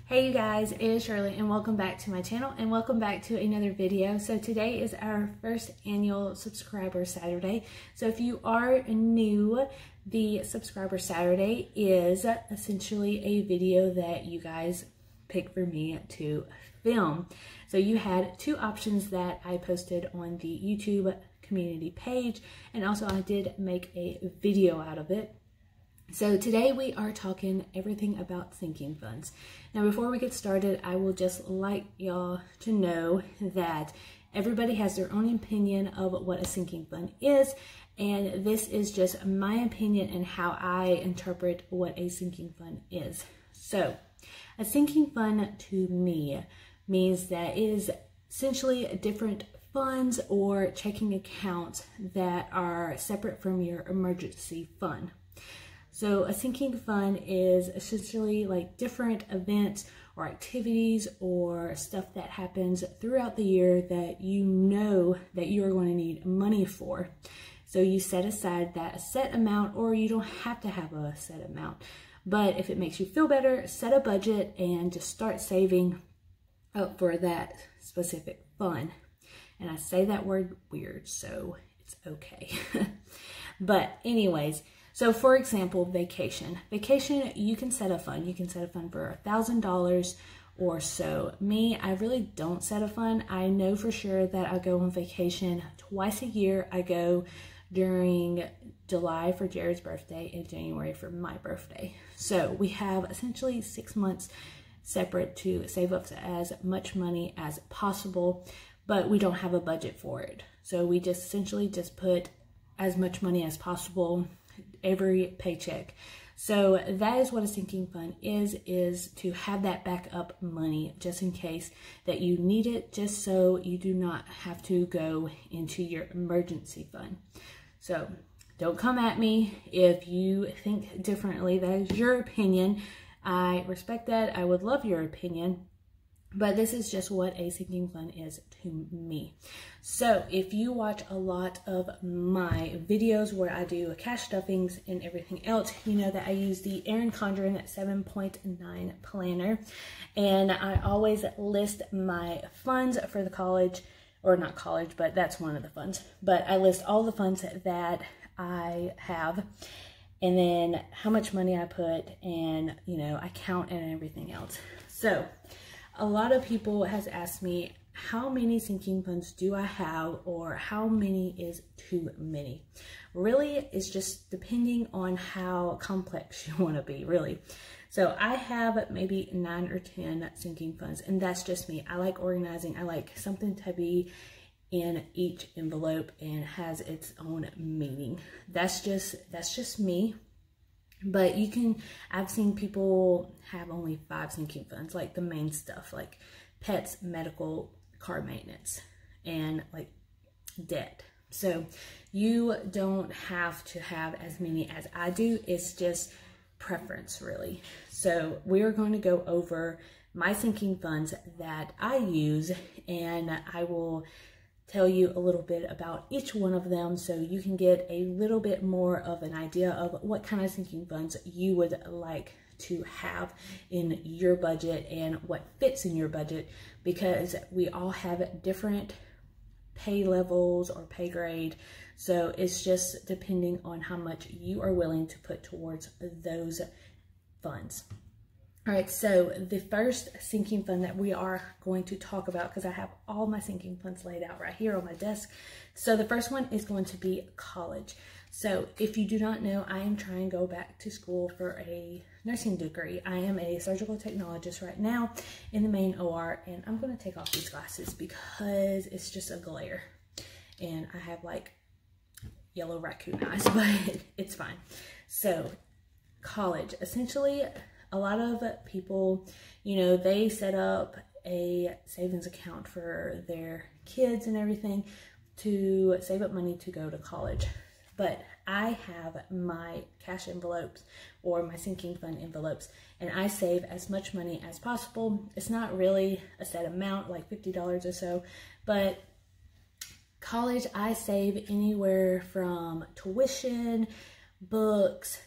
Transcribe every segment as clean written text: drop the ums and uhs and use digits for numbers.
Hey you guys, it is Shirley and welcome back to my channel and welcome back to another video. So today is our first annual subscriber Saturday. So if you are new, the subscriber Saturday is essentially a video that you guys pick for me to film. So you had two options that I posted on the YouTube community page, and also I did make a video out of it. So today we are talking everything about sinking funds. Now before we get started, I will just like y'all to know that everybody has their own opinion of what a sinking fund is, and this is just my opinion and how I interpret what a sinking fund is. So a sinking fund to me means that it is essentially different funds or checking accounts that are separate from your emergency fund. So a sinking fund is essentially like different events or activities or stuff that happens throughout the year that you know that you are going to need money for. So you set aside that set amount, or you don't have to have a set amount. But if it makes you feel better, set a budget and just start saving up for that specific fund. And I say that word weird, so it's okay. But anyways, so for example, vacation. Vacation, you can set a fund. You can set a fund for $1,000 or so. Me, I really don't set a fund. I know for sure that I go on vacation twice a year. I go during July for Jared's birthday and January for my birthday. So we have essentially 6 months separate to save up as much money as possible, but we don't have a budget for it. So we just essentially just put as much money as possible every paycheck. So that is what a sinking fund is to have that backup money just in case that you need it, just so you do not have to go into your emergency fund. So don't come at me if you think differently. That is your opinion. I respect that. I would love your opinion. But this is just what a sinking fund is to me. So if you watch a lot of my videos where I do cash stuffings and everything else, you know that I use the Erin Condren 7.9 planner. And I always list my funds for the college, or not college, but that's one of the funds. But I list all the funds that I have, and then how much money I put, and you know, I count and everything else. So a lot of people has asked me, how many sinking funds do I have, or how many is too many? Really, it's just depending on how complex you want to be, really. So I have maybe 9 or 10 sinking funds, and that's just me. I like organizing. I like something to be in each envelope and has its own meaning. That's just me. But you can, I've seen people have only 5 sinking funds, like the main stuff, like pets, medical, car maintenance, and like debt. So you don't have to have as many as I do. It's just preference, really. So we're going to go over my sinking funds that I use, and I will tell you a little bit about each one of them so you can get a little bit more of an idea of what kind of sinking funds you would like to have in your budget and what fits in your budget, because we all have different pay levels or pay grade. So it's just depending on how much you are willing to put towards those funds. All right, so the first sinking fund that we are going to talk about, because I have all my sinking funds laid out right here on my desk. So the first one is going to be college. So if you do not know, I am trying to go back to school for a nursing degree. I am a surgical technologist right now in the main OR, and I'm going to take off these glasses because it's just a glare. And I have like yellow raccoon eyes, but it's fine. So college, essentially, a lot of people, you know, they set up a savings account for their kids and everything to save up money to go to college. But I have my cash envelopes or my sinking fund envelopes, and I save as much money as possible. It's not really a set amount, like $50 or so, but college, I save anywhere from tuition, books,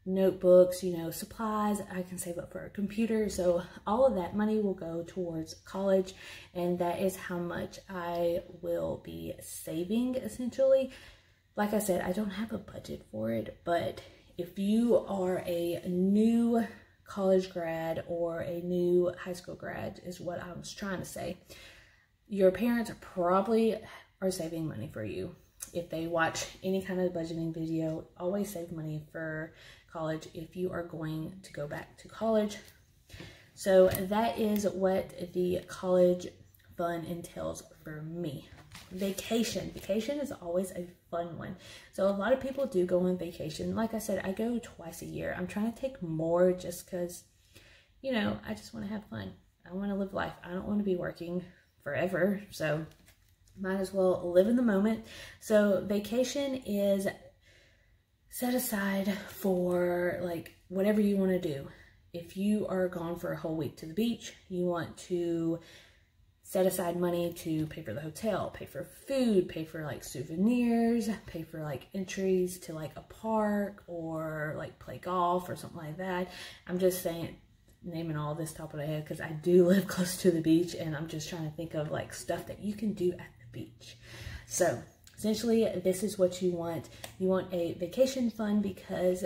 notebooks, you know, supplies. I can save up for a computer. So all of that money will go towards college, and that is how much I will be saving essentially. Like I said, I don't have a budget for it, but if you are a new college grad or a new high school grad is what I was trying to say, your parents probably are saving money for you. If they watch any kind of budgeting video, always save money for college if you are going to go back to college. So that is what the college fund entails for me. Vacation. Vacation is always a fun one. So a lot of people do go on vacation. Like I said, I go twice a year. I'm trying to take more just because, you know, I just want to have fun. I want to live life. I don't want to be working forever. So might as well live in the moment. So vacation is set aside for like whatever you want to do. If you are gone for a whole week to the beach, you want to set aside money to pay for the hotel, pay for food, pay for like souvenirs, pay for like entries to like a park or like play golf or something like that. I'm just saying, naming all this top of the head because I do live close to the beach, and I'm just trying to think of like stuff that you can do at the beach. So essentially this is what you want. You want a vacation fund because,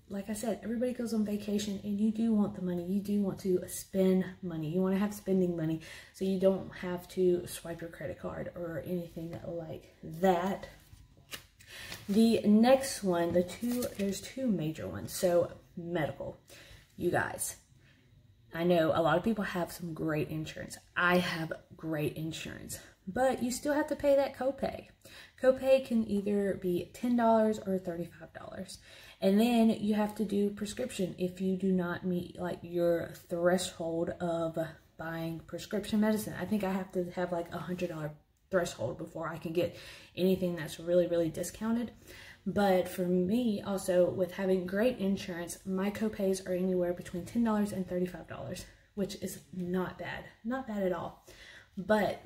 like I said, everybody goes on vacation, and you do want the money. You do want to spend money. You want to have spending money so you don't have to swipe your credit card or anything like that. The next one, there's two major ones. So medical, you guys, I know a lot of people have some great insurance. I have great insurance, but you still have to pay that copay. Copay can either be $10 or $35. And then you have to do prescription if you do not meet like your threshold of buying prescription medicine. I think I have to have like $100 threshold before I can get anything that's really, really discounted. But for me, also with having great insurance, my copays are anywhere between $10 and $35, which is not bad. Not bad at all. But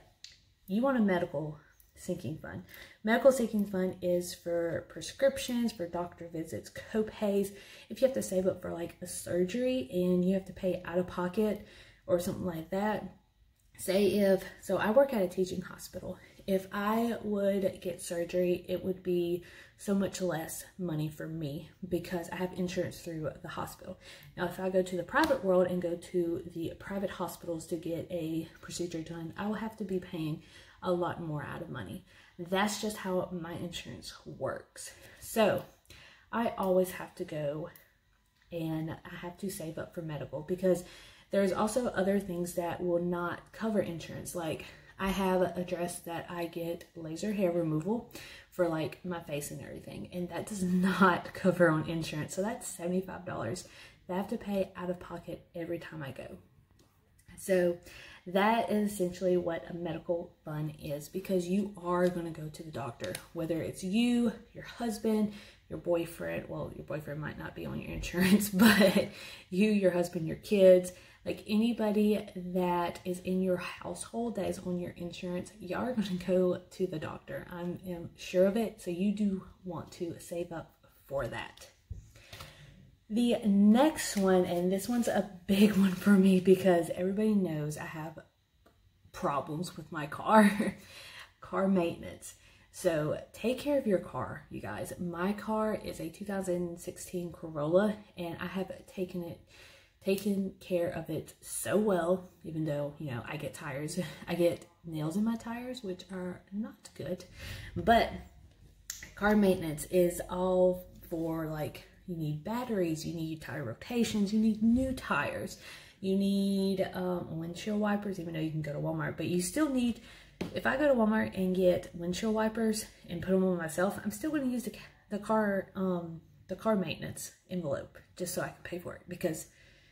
you want a medical sinking fund. Medical sinking fund is for prescriptions, for doctor visits, copays. If you have to save up for like a surgery and you have to pay out of pocket or something like that. So I work at a teaching hospital. If I would get surgery, it would be so much less money for me because I have insurance through the hospital. Now, if I go to the private world and go to the private hospitals to get a procedure done, I will have to be paying a lot more out of money. That's just how my insurance works. So I always have to go and I have to save up for medical because there's also other things that will not cover insurance. Like I have addressed that I get laser hair removal for like my face and everything, and that does not cover on insurance. So that's $75 that I have to pay out of pocket every time I go. So that is essentially what a medical fund is, because you are going to go to the doctor, whether it's you, your husband, your boyfriend. Well, your boyfriend might not be on your insurance, but you, your husband, your kids, like anybody that is in your household that is on your insurance, y'all are going to go to the doctor. I am sure of it. So you do want to save up for that. The next one, and this one's a big one for me because everybody knows I have problems with my car, car maintenance. So take care of your car, you guys. My car is a 2016 Corolla, and I have taken care of it so well, even though, you know, I get tires. I get nails in my tires, which are not good. But car maintenance is all for like, you need batteries, you need tire rotations, you need new tires, you need windshield wipers, even though you can go to Walmart, but you still need, if I go to Walmart and get windshield wipers and put them on myself, I'm still going to use the car maintenance envelope just so I can pay for it, because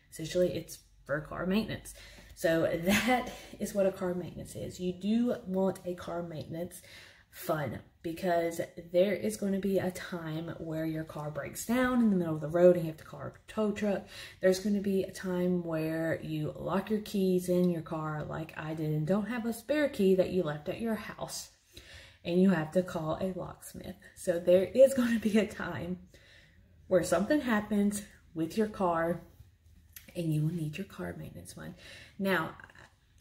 essentially it's for car maintenance. So that is what a car maintenance is. You do want a car maintenance fund because there is going to be a time where your car breaks down in the middle of the road and you have to call a tow truck. There's going to be a time where you lock your keys in your car like I did and don't have a spare key that you left at your house, and you have to call a locksmith. So there is going to be a time where something happens with your car and you will need your car maintenance fund. Now,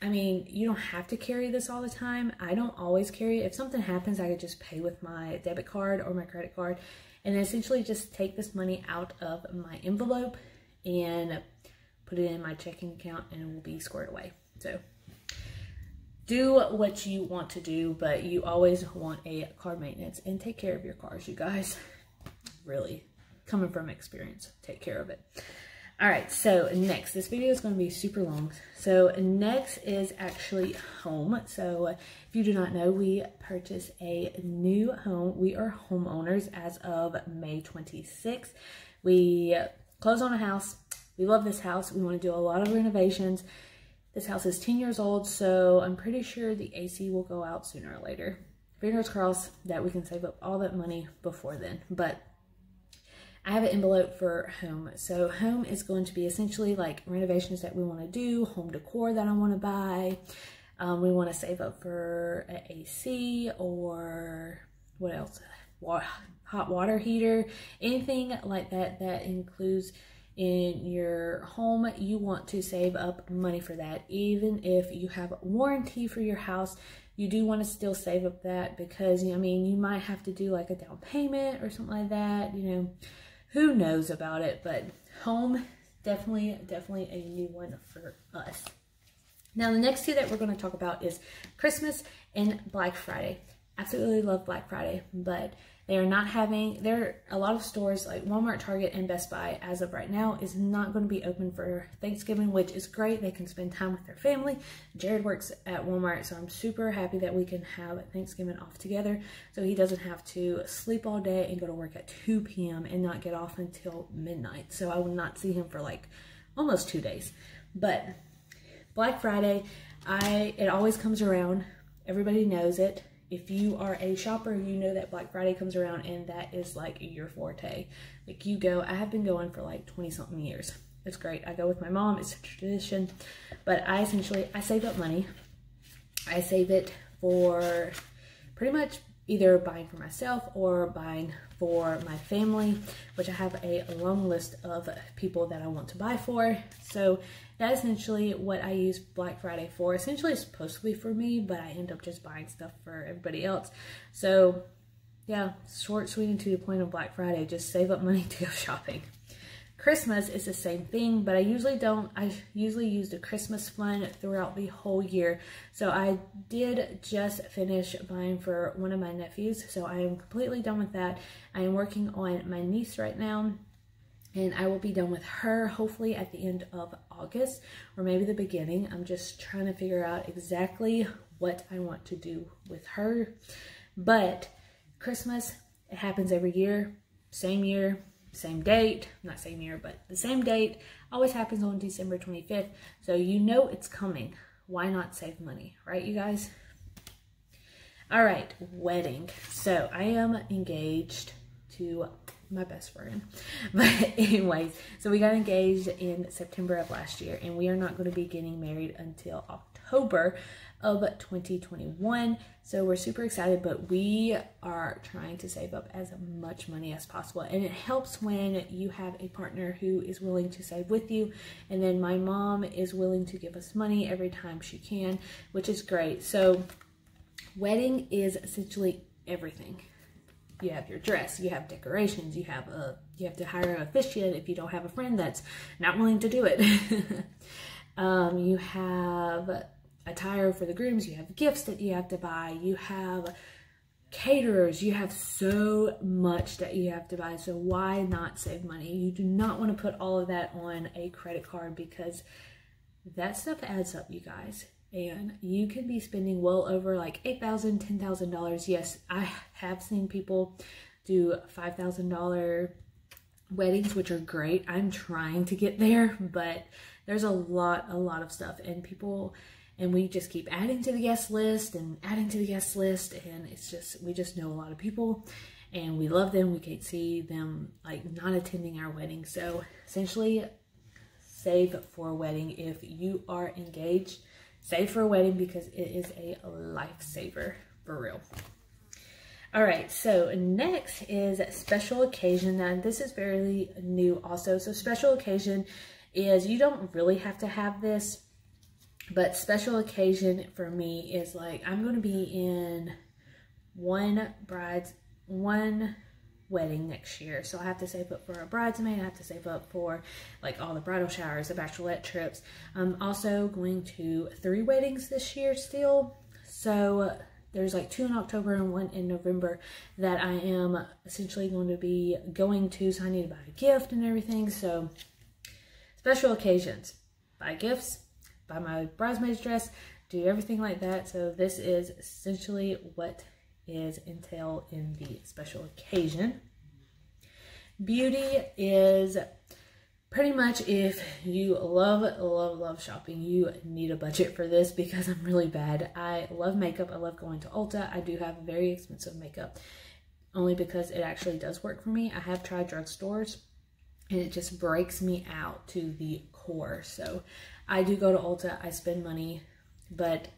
I mean, you don't have to carry this all the time. I don't always carry it. If something happens, I could just pay with my debit card or my credit card and essentially just take this money out of my envelope and put it in my checking account and it will be squared away. So do what you want to do, but you always want a car maintenance and take care of your cars, you guys. Really, coming from experience, take care of it. All right, so next, this video is going to be super long. So next is actually home. So if you do not know, we purchased a new home. We are homeowners as of May 26th. We closed on a house. We love this house. We want to do a lot of renovations. This house is 10 years old, so I'm pretty sure the AC will go out sooner or later. Fingers crossed that we can save up all that money before then. But I have an envelope for home. So home is going to be essentially like renovations that we want to do, home decor that I want to buy. We want to save up for an AC or what else? Hot water heater, anything like that that includes in your home. You want to save up money for that. Even if you have a warranty for your house, you do want to still save up that because, I mean, you might have to do like a down payment or something like that, you know. Who knows about it, but home, definitely a new one for us. Now, the next two that we're going to talk about is Christmas and Black Friday. Absolutely love Black Friday, but they are not having, a lot of stores like Walmart, Target, and Best Buy as of right now is not going to be open for Thanksgiving, which is great. They can spend time with their family. Jared works at Walmart, so I'm super happy that we can have Thanksgiving off together so he doesn't have to sleep all day and go to work at 2 p.m. and not get off until midnight. So I will not see him for like almost 2 days. But Black Friday, it always comes around. Everybody knows it. If you are a shopper, you know that Black Friday comes around and that is like your forte. Like you go, I have been going for like 20 something years. It's great. I go with my mom, it's a tradition, but I save up money. I save it for pretty much either buying for myself or buying for my family, which I have a long list of people that I want to buy for. So that's essentially what I use Black Friday for. Essentially, it's supposed to be for me, but I end up just buying stuff for everybody else. So yeah, short, sweet, and to the point of Black Friday, just save up money to go shopping. Christmas is the same thing, but I usually don't. I usually use the Christmas fund throughout the whole year. So I did just finish buying for one of my nephews, so I am completely done with that. I am working on my niece right now, and I will be done with her hopefully at the end of August or maybe the beginning. I'm just trying to figure out exactly what I want to do with her. But Christmas, it happens every year, same date, not same year, but the same date, always happens on December 25th. So you know it's coming. Why not save money, right, you guys? All right, wedding. So I am engaged to my best friend. But anyways, so we got engaged in September of last year, and we are not going to be getting married until October of 2021. So we're super excited, but we are trying to save up as much money as possible. And it helps when you have a partner who is willing to save with you. And then my mom is willing to give us money every time she can, which is great. So wedding is essentially everything. You have your dress, you have decorations, you have to hire an officiant if you don't have a friend that's not willing to do it. You have attire for the grooms, you have gifts that you have to buy, you have caterers, you have so much that you have to buy. So why not save money? You do not want to put all of that on a credit card because that stuff adds up, you guys. And you can be spending well over like $8,000, $10,000. Yes, I have seen people do $5,000 weddings, which are great. I'm trying to get there, but there's a lot of stuff, and we just keep adding to the guest list and adding to the guest list, and it's just, we just know a lot of people and we love them. We can't see them like not attending our wedding. So essentially, save for a wedding. If you are engaged, save for a wedding because it is a lifesaver for real. All right, so next is special occasion. Now this is fairly new also. So special occasion is, you don't really have to have this, but special occasion for me is like, I'm going to be in one wedding next year. So I have to save up for a bridesmaid. I have to save up for like all the bridal showers, the bachelorette trips. I'm also going to 3 weddings this year still. So there's like 2 in October and 1 in November that I am essentially going to be going to. So I need to buy a gift and everything. So special occasions, buy gifts, buy my bridesmaid's dress, do everything like that. So this is essentially what is entailed in the special occasion. Beauty is pretty much, if you love shopping, you need a budget for this, because I'm really bad. I love makeup. I love going to Ulta. I do have very expensive makeup, only because it actually does work for me. I have tried drugstores and it just breaks me out to the core. So I do go to Ulta, I spend money, but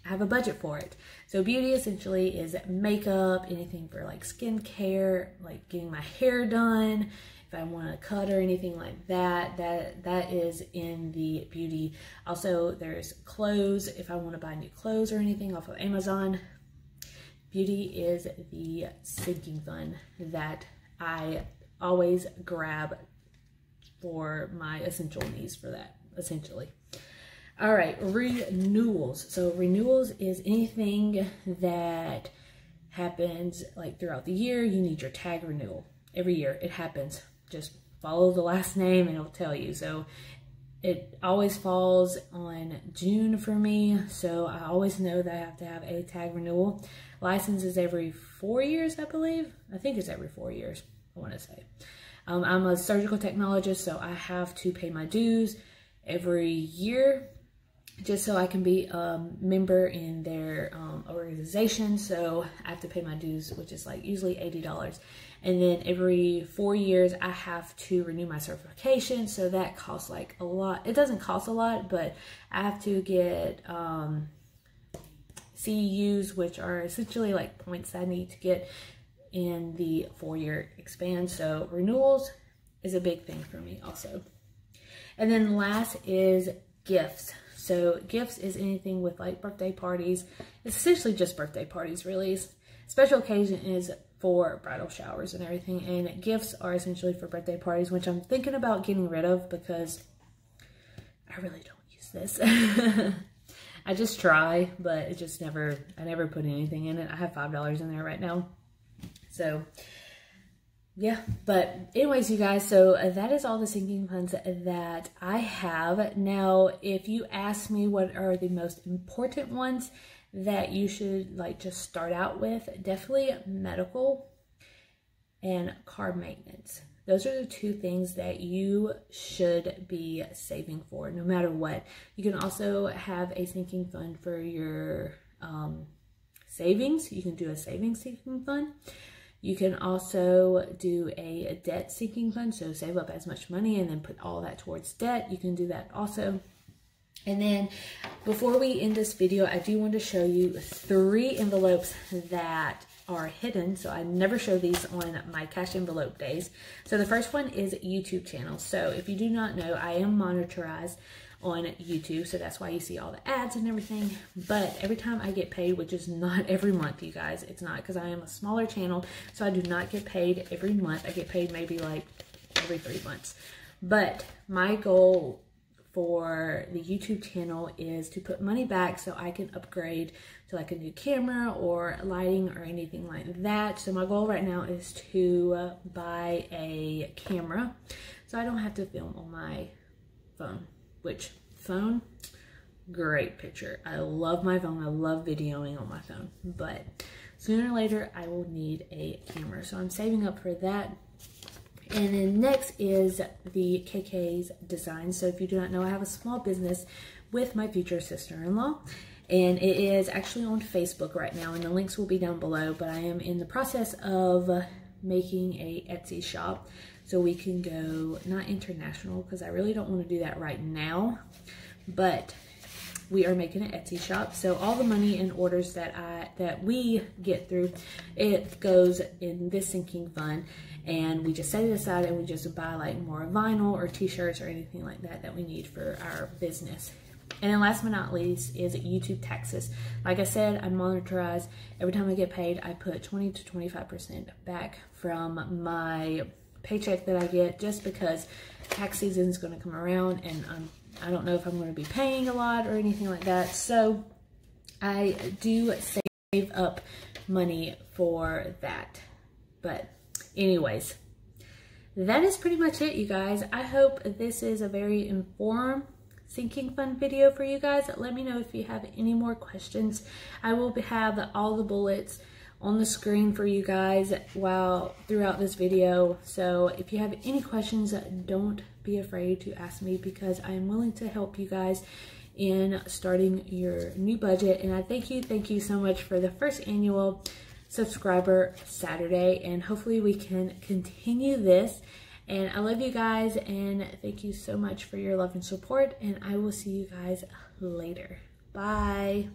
I have a budget for it. So beauty essentially is makeup, anything for like skincare, like getting my hair done, if I want to cut or anything like that, that is in the beauty. Also, there's clothes, if I want to buy new clothes or anything off of Amazon. Beauty is the sinking fund that I always grab for my essential needs for that, essentially. All right, renewals. So renewals is anything that happens like throughout the year. You need your tag renewal. Every year it happens. Just follow the last name and it'll tell you. So it always falls on June for me. So I always know that I have to have a tag renewal. License is every 4 years, I believe. I think it's every 4 years, I want to say. I'm a surgical technologist, so I have to pay my dues every year, just so I can be a member in their organization. So I have to pay my dues, which is like usually $80. And then every 4 years, I have to renew my certification. So that costs like a lot. It doesn't cost a lot, but I have to get CEUs, which are essentially like points I need to get in the 4-year expand. So renewals is a big thing for me also. And then last is gifts. So gifts is anything with like birthday parties. It's essentially just birthday parties, really. Special occasion is for bridal showers and everything. And gifts are essentially for birthday parties, which I'm thinking about getting rid of because I really don't use this. I just try, but it just I never put anything in it. I have $5 in there right now. So yeah, but anyways, you guys, so that is all the sinking funds that I have. Now, if you ask me what are the most important ones that you should like just start out with, definitely medical and car maintenance. Those are the 2 things that you should be saving for no matter what. You can also have a sinking fund for your savings. You can do a savings sinking fund. You can also do a debt sinking fund, so save up as much money and then put all that towards debt. You can do that also. And then before we end this video, I do want to show you 3 envelopes that are hidden. So I never show these on my cash envelope days. So the first one is YouTube channel. So if you do not know, I am monetized on YouTube, so that's why you see all the ads and everything. But every time I get paid, which is not every month, you guys, it's not, because I am a smaller channel, so I do not get paid every month. I get paid maybe like every 3 months. But my goal for the YouTube channel is to put money back so I can upgrade to like a new camera or lighting or anything like that. So my goal right now is to buy a camera so I don't have to film on my phone. Which phone, great picture. I love my phone. I love videoing on my phone, but sooner or later I will need a camera. So I'm saving up for that. And then next is the KK's design. So if you do not know, I have a small business with my future sister-in-law, and it is actually on Facebook right now, and the links will be down below, but I am in the process of making a Etsy shop so we can go, not international, because I really don't want to do that right now, but we are making an Etsy shop. So all the money and orders that we get through, it goes in this sinking fund, and we just set it aside and we just buy like more vinyl or t-shirts or anything like that that we need for our business. And then last but not least is YouTube taxes. Like I said, I monetize. Every time I get paid, I put 20 to 25% back from my paycheck that I get, just because tax season is going to come around and I don't know if I'm going to be paying a lot or anything like that. So I do save up money for that. But anyways, that is pretty much it, you guys. I hope this is a very informed sinking fund video for you guys. Let me know if you have any more questions. I will have all the bullets on the screen for you guys throughout this video. So if you have any questions, don't be afraid to ask me, because I am willing to help you guys in starting your new budget. And I thank you so much for the first annual subscriber Saturday, and hopefully we can continue this. And I love you guys, and thank you so much for your love and support, and I will see you guys later. Bye.